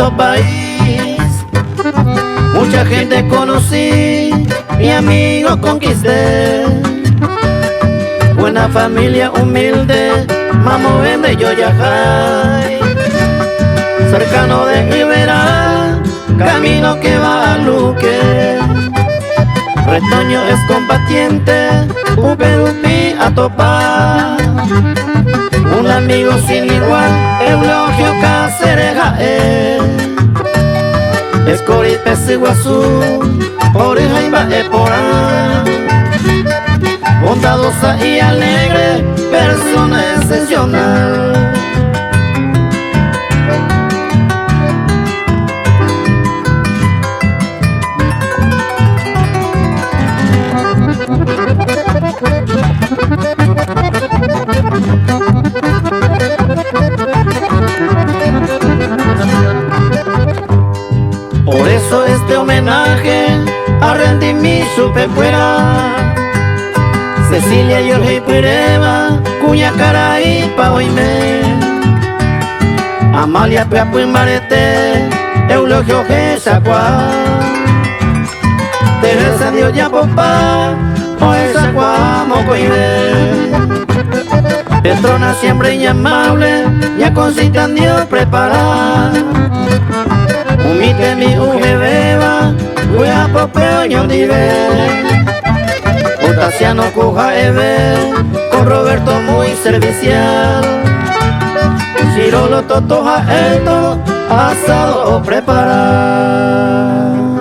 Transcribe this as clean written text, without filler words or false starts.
bonito país. Mucha gente conocí, mi amigo conquisté. Buena familia humilde, mamo vende yo yajay. Cercano de Rivera, camino que va a Luque. Retoño es combatiente, upi a topar. Un amigo sin igual, Eulogio Cáceres Escori Pesiguazú, Oreja y Baepora. Bondadosa y alegre, persona excepcional. Por eso este homenaje a Randy mi Supepuera, Cecilia Jorge Pireva, Cuña Caray Paoime, Amalia Piapuimbarete, Eulogio Gesacua, Teresa Dios ya papá, Oesacua Mocoime. Petrona siempre inamable, ya cositas Dios prepara. Umite mi ujebeba, uya popeo ñondive. Otasiano Cuja Eve, con Roberto muy servicial. Chirolo Totoja Elto, asado o preparar.